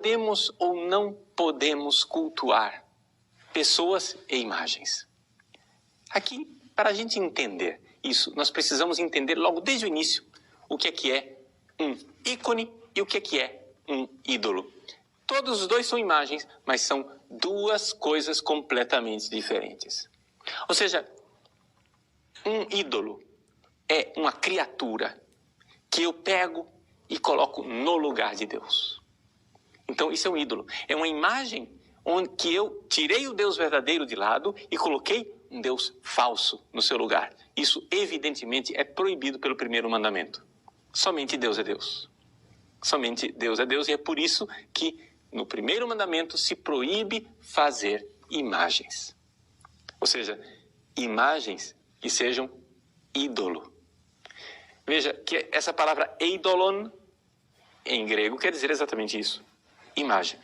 podemos ou não podemos cultuar pessoas e imagens? Aqui, para a gente entender isso, nós precisamos entender logo desde o início o que é um ícone e o que é um ídolo. Todos os dois são imagens, mas são duas coisas completamente diferentes. Ou seja, um ídolo é uma criatura que eu pego e coloco no lugar de Deus. Então isso é um ídolo. É uma imagem onde que eu tirei o Deus verdadeiro de lado e coloquei um Deus falso no seu lugar. Isso evidentemente é proibido pelo primeiro mandamento. Somente Deus é Deus. Somente Deus é Deus, e é por isso que no primeiro mandamento se proíbe fazer imagens. Ou seja, imagens que sejam ídolo. Veja que essa palavra eidolon, em grego, quer dizer exatamente isso. Imagem.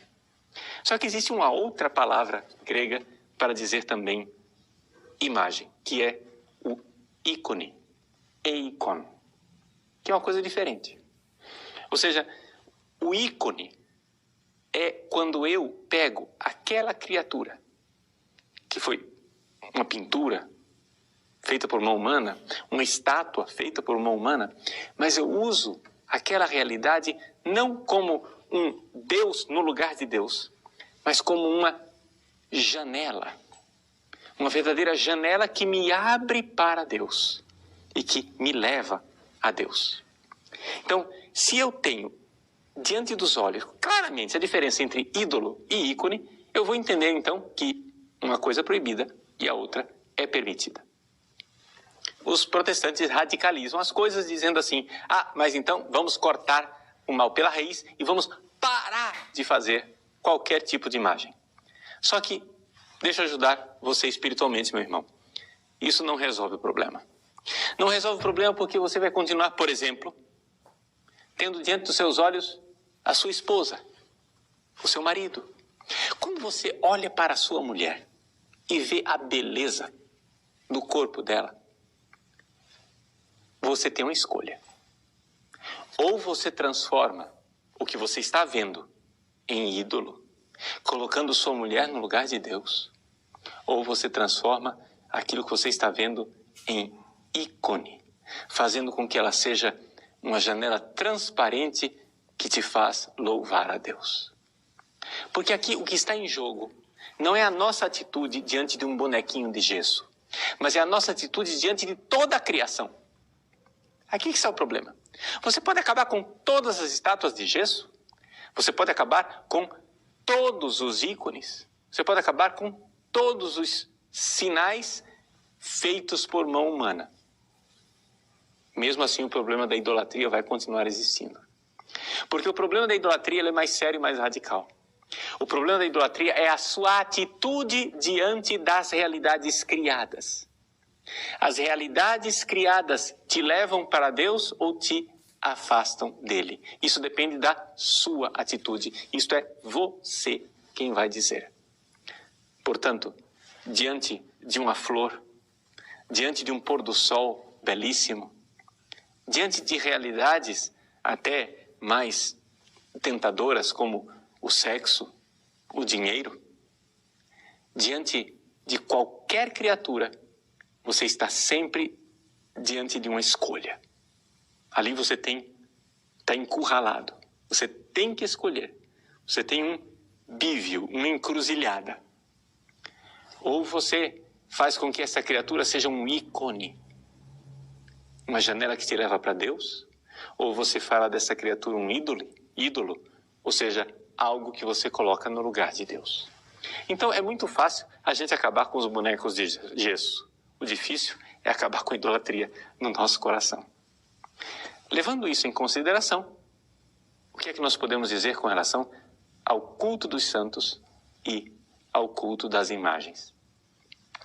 Só que existe uma outra palavra grega para dizer também imagem, que é o ícone. Eikon. Que é uma coisa diferente. Ou seja, o ícone é quando eu pego aquela criatura que foi uma pintura feita por mão humana, uma estátua feita por mão humana, mas eu uso aquela realidade não como um Deus no lugar de Deus, mas como uma janela. Uma verdadeira janela que me abre para Deus e que me leva a Deus. Então, se eu tenho diante dos olhos claramente a diferença entre ídolo e ícone, eu vou entender então que uma coisa é proibida e a outra é permitida. Os protestantes radicalizam as coisas dizendo assim: mas então vamos cortar o mal pela raiz e vamos parar de fazer qualquer tipo de imagem. Só que, deixa eu ajudar você espiritualmente, meu irmão. Isso não resolve o problema. Não resolve o problema porque você vai continuar, por exemplo, tendo diante dos seus olhos a sua esposa, o seu marido. Quando você olha para a sua mulher e vê a beleza do corpo dela, você tem uma escolha. Ou você transforma o que você está vendo em ídolo, colocando sua mulher no lugar de Deus, ou você transforma aquilo que você está vendo em ícone, fazendo com que ela seja uma janela transparente que te faz louvar a Deus. Porque aqui o que está em jogo não é a nossa atitude diante de um bonequinho de gesso, mas é a nossa atitude diante de toda a criação. Aqui que está o problema. Você pode acabar com todas as estátuas de gesso, você pode acabar com todos os ícones, você pode acabar com todos os sinais feitos por mão humana. Mesmo assim, o problema da idolatria vai continuar existindo. Porque o problema da idolatria ele é mais sério e mais radical. O problema da idolatria é a sua atitude diante das realidades criadas. As realidades criadas te levam para Deus ou te afastam dele. Isso depende da sua atitude. Isto é você quem vai dizer. Portanto, diante de uma flor, diante de um pôr do sol belíssimo, diante de realidades até mais tentadoras como o sexo, o dinheiro, diante de qualquer criatura, você está sempre diante de uma escolha. Ali você está encurralado. Você tem que escolher. Você tem um bívio, uma encruzilhada. Ou você faz com que essa criatura seja um ícone, uma janela que te leva para Deus, ou você fala dessa criatura um ídolo, ou seja, algo que você coloca no lugar de Deus. Então é muito fácil a gente acabar com os bonecos de gesso. O difícil é acabar com a idolatria no nosso coração. Levando isso em consideração, o que é que nós podemos dizer com relação ao culto dos santos e ao culto das imagens?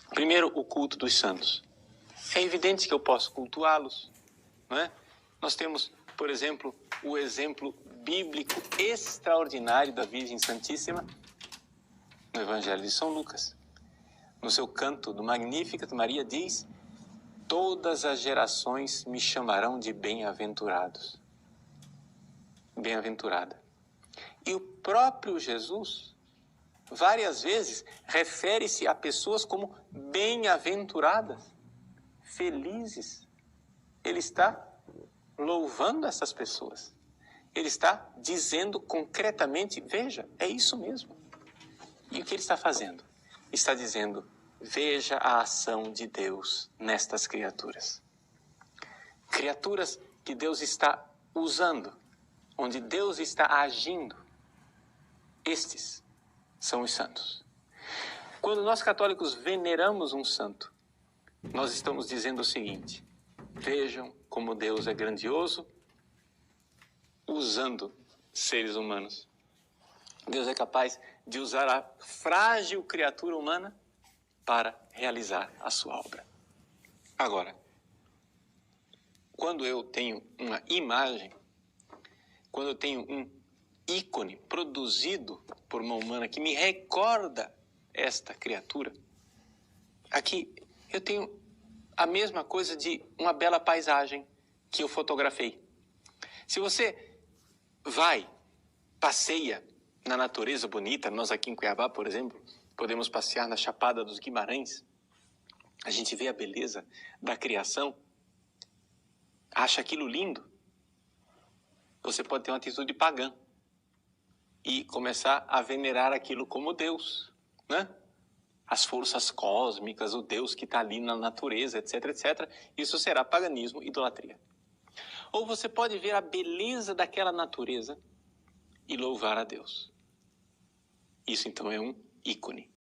Primeiro, o culto dos santos. É evidente que eu posso cultuá-los, não é? Nós temos, por exemplo, o exemplo bíblico extraordinário da Virgem Santíssima no Evangelho de São Lucas. No seu canto do Magnificat, Maria diz: todas as gerações me chamarão de bem-aventurados. Bem-aventurada. E o próprio Jesus, várias vezes, refere-se a pessoas como bem-aventuradas, felizes. Ele está louvando essas pessoas. Ele está dizendo concretamente, veja, é isso mesmo. E o que ele está fazendo? Está dizendo, veja a ação de Deus nestas criaturas. Criaturas que Deus está usando, onde Deus está agindo. Estes são os santos. Quando nós católicos veneramos um santo, nós estamos dizendo o seguinte, vejam como Deus é grandioso, usando seres humanos. Deus é capaz de usar a frágil criatura humana para realizar a sua obra. Agora, quando eu tenho uma imagem, quando eu tenho um ícone produzido por uma humana que me recorda esta criatura, aqui eu tenho a mesma coisa de uma bela paisagem que eu fotografei. Se você vai, passeia na natureza bonita, nós aqui em Cuiabá, por exemplo, podemos passear na Chapada dos Guimarães, a gente vê a beleza da criação, acha aquilo lindo, você pode ter uma atitude pagã e começar a venerar aquilo como Deus, né? As forças cósmicas, o Deus que está ali na natureza, etc, etc. Isso será paganismo, idolatria. Ou você pode ver a beleza daquela natureza e louvar a Deus. Isso então é um ícone.